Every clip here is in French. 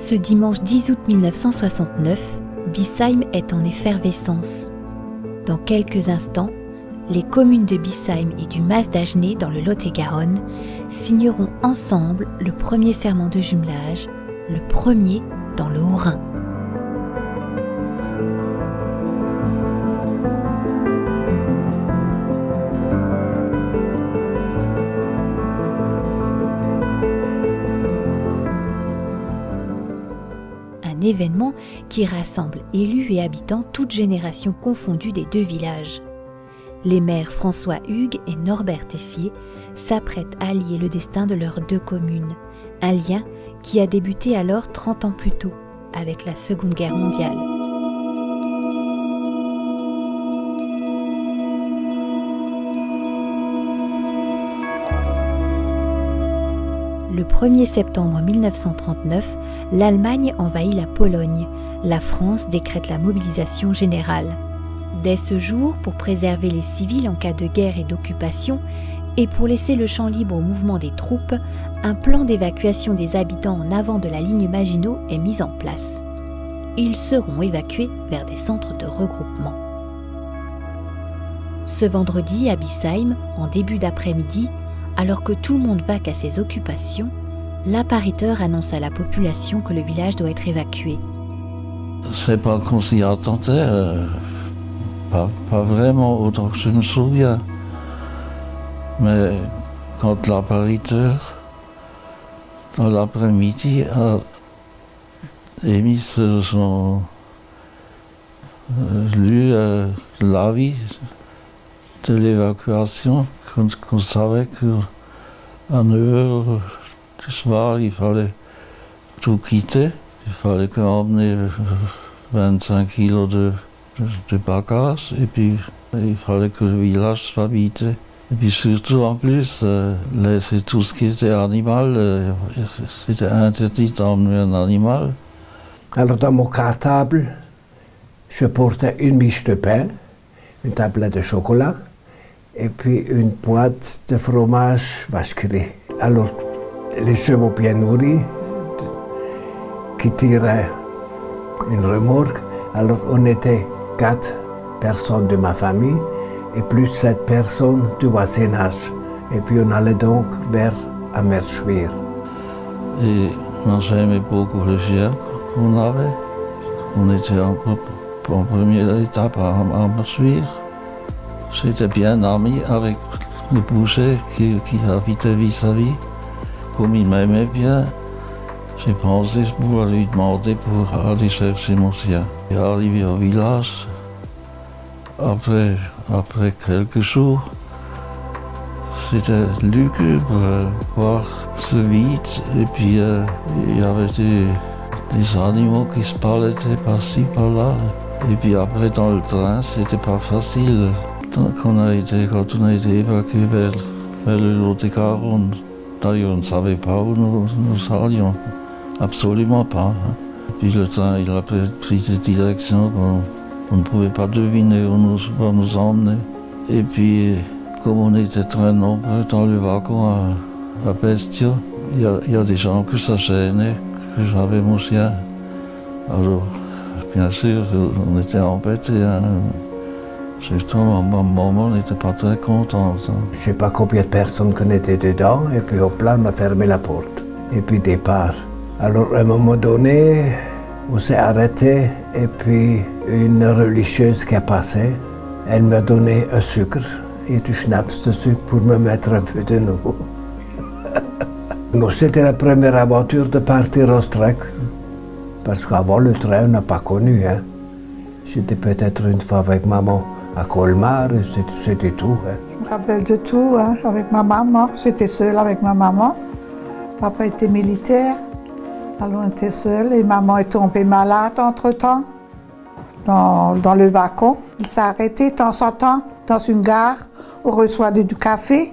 Ce dimanche 10 août 1969, Biesheim est en effervescence. Dans quelques instants, les communes de Biesheim et du Mas d'Agenais dans le Lot-et-Garonne signeront ensemble le premier serment de jumelage, le premier dans le Haut-Rhin. Un événement qui rassemble élus et habitants toutes générations confondues des deux villages. Les maires François Hugues et Norbert Tessier s'apprêtent à lier le destin de leurs deux communes, un lien qui a débuté alors 30 ans plus tôt, avec la Seconde Guerre mondiale. Le 1er septembre 1939, l'Allemagne envahit la Pologne. La France décrète la mobilisation générale. Dès ce jour, pour préserver les civils en cas de guerre et d'occupation, et pour laisser le champ libre au mouvement des troupes, un plan d'évacuation des habitants en avant de la ligne Maginot est mis en place. Ils seront évacués vers des centres de regroupement. Ce vendredi, à Biesheim, en début d'après-midi, alors que tout le monde vaque à ses occupations, l'appariteur annonce à la population que le village doit être évacué. C'est pas qu'on s'y attendait, pas vraiment autant que je me souviens. Mais quand l'appariteur, dans l'après-midi, a émis l'avis de l'évacuation, qu'on savait qu'à 9 h du soir, il fallait tout quitter. Il fallait emmener 25 kilos de bagages et puis il fallait que le village soit habité. Et puis surtout en plus, laisser tout ce qui était animal, c'était interdit d'emmener un animal. Alors dans mon cartable, je portais une miche de pain, une tablette de chocolat et puis une boîte de fromage vacherie. Alors les chevaux bien nourris qui tiraient une remorque, alors on était 4 personnes de ma famille et plus 7 personnes du voisinage. Et puis on allait donc vers Amerschwir. Et moi j'aimais beaucoup le chien qu'on avait. On était en première étape à Amerschwir. J'étais bien ami avec le boucher qui habitait vis-à-vis. Comme il m'aimait bien, j'ai pensé pouvoir lui demander pour aller chercher mon chien. Et arrivé au village, après quelques jours, c'était lugubre voir ce vide et puis il y avait des animaux qui se parlaient par-ci, par-là. Et puis après dans le train, c'était pas facile. Quand on a été évacué vers le Lot-et-Garonne, d'ailleurs on ne savait pas où nous allions, absolument pas. Et puis le train il a pris des directions on ne pouvait pas deviner où va nous emmener. Et puis, comme on était très nombreux dans le wagon à Bestio, il y a des gens que ça gênait, que j'avais mon chien. Alors, bien sûr, on était embêtés. Hein. Surtout, ma maman n'était pas très contente. Hein. Je ne sais pas combien de personnes qu'on était dedans, et puis hop là, on m'a fermé la porte. Et puis départ. Alors, à un moment donné, on s'est arrêté, et puis une religieuse qui a passé, elle m'a donné un sucre et du schnapps de sucre pour me mettre un peu de nouveau. C'était la première aventure de partir au trek, parce qu'avant le train, on n'a pas connu. Hein. J'étais peut-être une fois avec maman à Colmar, et c'était tout. Hein. Je me rappelle de tout, hein, avec ma maman. J'étais seule avec ma maman. Papa était militaire. Alors on était seuls et maman est tombée malade entre-temps dans le wagon. Il s'est arrêté de temps en temps dans une gare où on reçoit du café.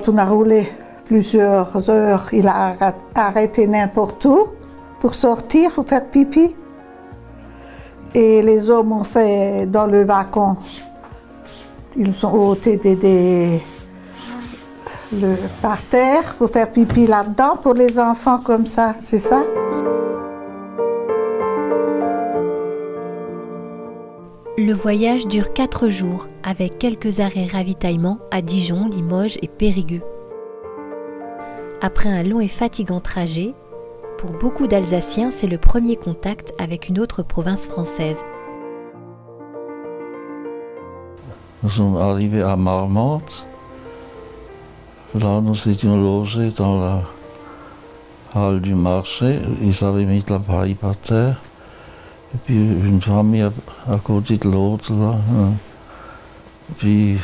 On a roulé plusieurs heures. Il a arrêté n'importe où pour sortir, pour faire pipi. Et les hommes ont fait dans le wagon. Ils ont ôté par terre pour faire pipi là-dedans pour les enfants comme ça, c'est ça? Le voyage dure 4 jours, avec quelques arrêts ravitaillement à Dijon, Limoges et Périgueux. Après un long et fatigant trajet, pour beaucoup d'Alsaciens, c'est le premier contact avec une autre province française. Nous sommes arrivés à Marmande. Là, nous étions logés dans la halle du marché. Ils avaient mis la paille par terre. Et puis une famille à côté de l'autre, là. Et puis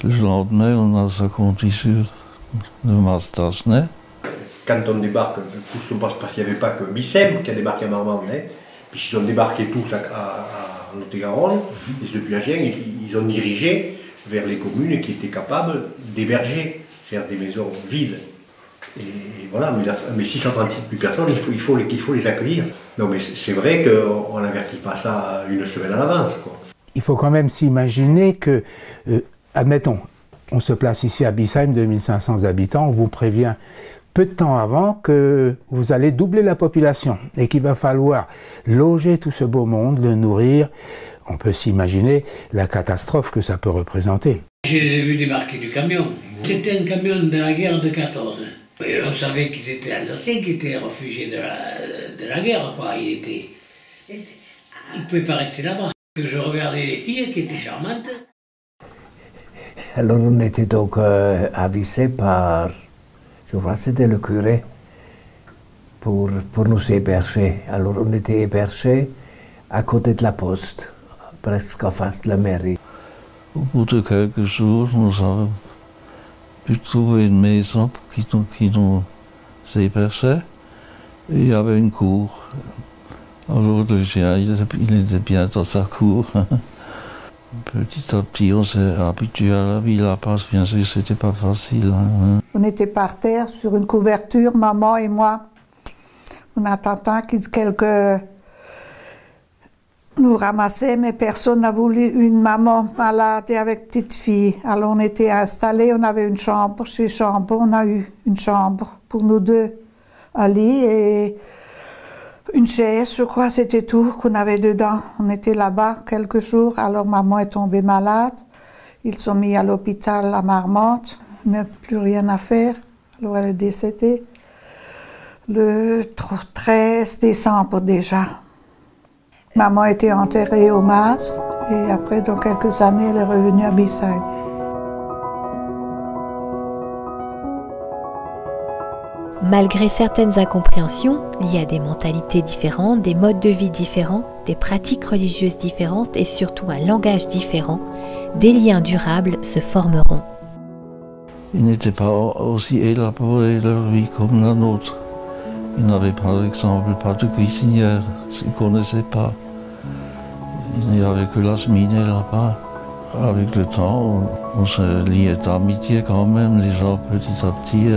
le lendemain, on a sa conduit sur le Mastasne. Quand on débarque, parce qu'il n'y avait pas que Bissem qui a débarqué à Marmande, hein. Puis ils ont débarqué tous en Lot-et-Garonne, et depuis Agen, ils ont dirigé vers les communes qui étaient capables d'héberger, c'est-à-dire des maisons vides. Et voilà, mais 636 personnes, il faut les accueillir. Non, mais c'est vrai qu'on n'avertit pas ça une semaine à l'avance, quoi. Il faut quand même s'imaginer que, admettons, on se place ici à Bissheim, 2500 habitants, on vous prévient peu de temps avant que vous allez doubler la population et qu'il va falloir loger tout ce beau monde, le nourrir. On peut s'imaginer la catastrophe que ça peut représenter. Je les ai vus débarquer du camion. C'était un camion de la guerre de 14. Et on savait qu'ils étaient alsaciens, qu'ils étaient réfugiés de la guerre, quoi. Ils ne pouvaient pas rester là-bas. Que je regardais les filles qui étaient charmantes. Alors on était donc avisés par, je crois que c'était le curé, pour nous héberger. Alors on était hébergés à côté de la poste, presque en face de la mairie. Au bout de quelques jours, nous avons pu trouver une maison qui nous hébergeait. Et il y avait une cour. Alors le chien, il était bien dans sa cour. Petit à petit, on s'est habitué à la vie là-bas, bien sûr, c'était pas facile. Hein. On était par terre sur une couverture, maman et moi. On attendait que quelqu'un nous ramassait, mais personne n'a voulu une maman malade et avec petite fille. Alors on était installés, on avait une chambre. Chez chambre, on a eu une chambre pour nous deux, un lit et une chaise, je crois, c'était tout qu'on avait dedans. On était là-bas quelques jours, alors maman est tombée malade. Ils sont mis à l'hôpital à Marmande, on n'a plus rien à faire, alors elle est décédée. Le 13 décembre déjà. Maman était enterrée au Mas, et après, dans quelques années, elle est revenue à Bissheim. Malgré certaines incompréhensions liées à des mentalités différentes, des modes de vie différents, des pratiques religieuses différentes et surtout un langage différent, des liens durables se formeront. Ils n'étaient pas aussi élaborés leur vie comme la nôtre. Ils n'avaient par exemple pas de cuisinière, ils ne connaissaient pas. Il n'y avait que la cheminée là-bas. Avec le temps, on se liait d'amitié quand même. Les gens petit à petit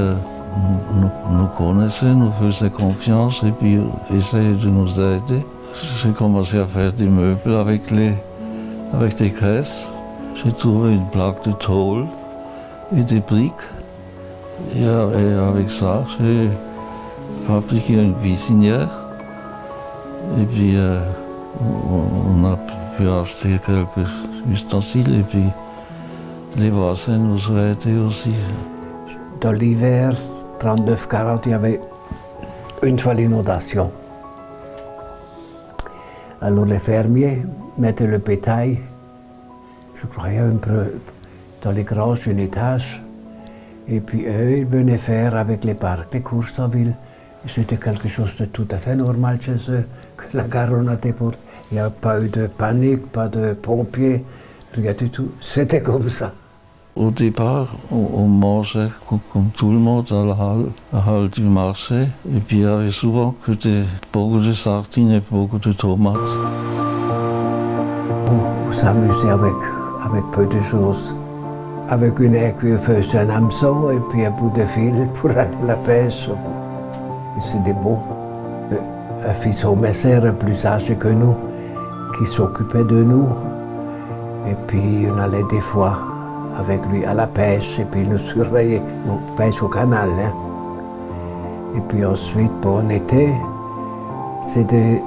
nous connaissaient, nous faisaient confiance et puis essayaient de nous aider. J'ai commencé à faire des meubles avec des graisses. J'ai trouvé une plaque de tôle et des briques. Et avec ça, j'ai fabriqué une cuisinière. Et puis on a pu acheter quelques ustensiles et puis les voisins nous ont aidés aussi. Dans l'hiver 39-40, il y avait une fois l'inondation. Alors les fermiers mettaient le bétail, je croyais un peu dans les granges, un étage. Et puis eux, ils venaient faire avec les parcs des courses en ville. C'était quelque chose de tout à fait normal chez eux, que la Garonne a déporté. Il n'y a pas eu de panique, pas de pompiers, rien du tout. C'était comme ça. Au départ, on mangeait comme tout le monde à la halle du marché. Et puis il y avait souvent que beaucoup de sardines et beaucoup de tomates. On s'amusait avec peu de choses. Avec une écueilleuse, un hameçon et puis un bout de fil pour la pêche. C'était beau. Un fils au messer plus âgé que nous, qui s'occupait de nous. Et puis on allait des fois avec lui à la pêche et puis il nous surveillait. On pêche au canal. Hein. Et puis ensuite, en été, c'était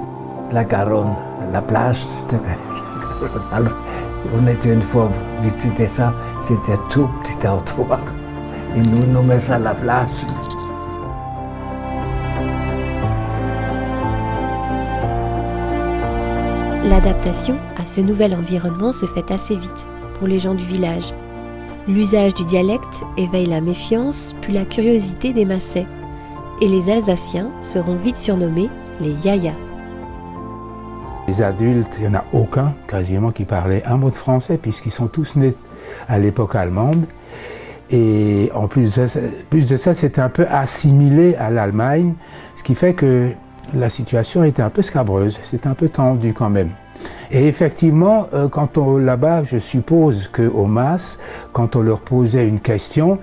la Garonne, la plage de Alors, on était une fois visité ça, c'était un tout petit endroit. Et nous mettons ça à la place. L'adaptation à ce nouvel environnement se fait assez vite pour les gens du village. L'usage du dialecte éveille la méfiance puis la curiosité des Massais. Et les Alsaciens seront vite surnommés les Yaya. Les adultes, il n'y en a aucun quasiment qui parlait un mot de français puisqu'ils sont tous nés à l'époque allemande. Et en plus de ça, c'était un peu assimilé à l'Allemagne, ce qui fait que la situation était un peu scabreuse, c'était un peu tendu quand même. Et effectivement, là-bas, je suppose qu'aux masses, quand on leur posait une question,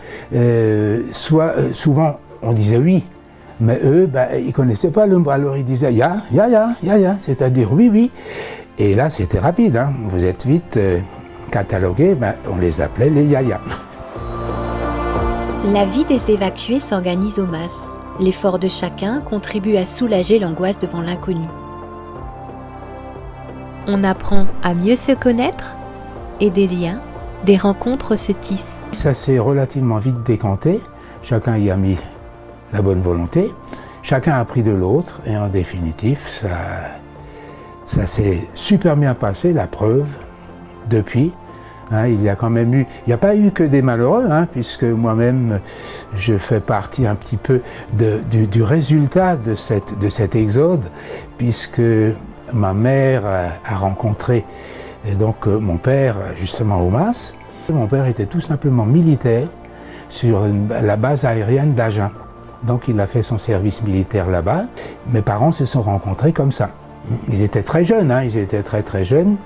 souvent on disait oui, mais eux, ils ne connaissaient pas le mot, alors ils disaient ya, c'est-à-dire oui, oui. Et là, c'était rapide, hein. Vous êtes vite catalogués, on les appelait les yaya. La vie des évacués s'organise aux masses. L'effort de chacun contribue à soulager l'angoisse devant l'inconnu. On apprend à mieux se connaître et des liens, des rencontres se tissent. Ça s'est relativement vite décanté, chacun y a mis la bonne volonté, chacun a appris de l'autre et en définitif, ça s'est super bien passé, la preuve, depuis. Hein, il y a quand même eu, il n'y a pas eu que des malheureux, hein, puisque moi-même je fais partie un petit peu du résultat de cet exode, puisque ma mère a rencontré donc mon père justement au MAS. Mon père était tout simplement militaire sur la base aérienne d'Agen. Donc il a fait son service militaire là-bas. Mes parents se sont rencontrés comme ça. Ils étaient très jeunes, hein, ils étaient très jeunes.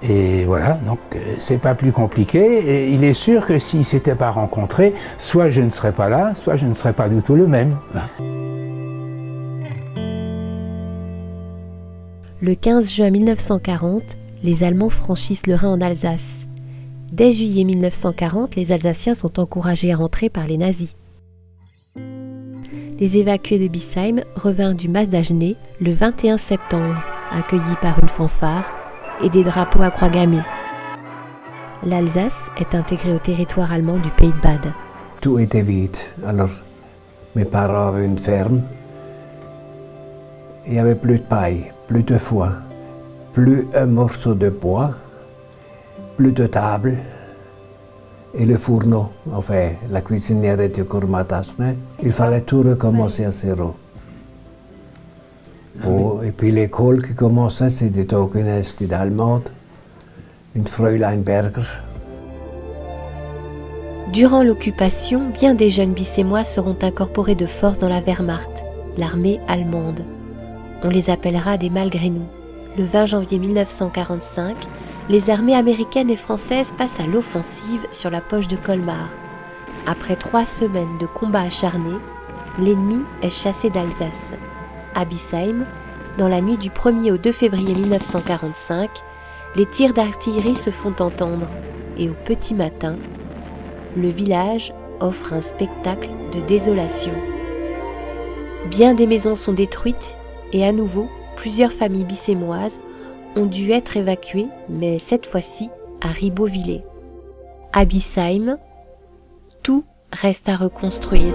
Et voilà, donc c'est pas plus compliqué. Et il est sûr que s'ils ne s'étaient pas rencontrés, soit je ne serais pas là, soit je ne serais pas du tout le même. Le 15 juin 1940, les Allemands franchissent le Rhin en Alsace. Dès juillet 1940, les Alsaciens sont encouragés à rentrer par les nazis. Les évacués de Biesheim revinrent du Mas d'Agenais le 21 septembre, accueillis par une fanfare et des drapeaux à croix gammée. L'Alsace est intégrée au territoire allemand du Pays de Bade. Tout était vide. Alors, mes parents avaient une ferme. Il n'y avait plus de paille, plus de foin, plus un morceau de bois, plus de table. Et le fourneau, enfin, la cuisinière était encore matasne. Il fallait tout recommencer à zéro. Oh, et puis l'école qui commençait, c'était auch une institut allemande, une Fräulein Berger. Durant l'occupation, bien des jeunes Bissémois seront incorporés de force dans la Wehrmacht, l'armée allemande. On les appellera des malgré nous. Le 20 janvier 1945, les armées américaines et françaises passent à l'offensive sur la poche de Colmar. Après 3 semaines de combats acharnés, l'ennemi est chassé d'Alsace. À Biesheim, dans la nuit du 1er au 2 février 1945, les tirs d'artillerie se font entendre et au petit matin, le village offre un spectacle de désolation. Bien des maisons sont détruites et à nouveau, plusieurs familles bissémoises ont dû être évacuées, mais cette fois-ci à Ribeauvillé. À Biesheim, tout reste à reconstruire.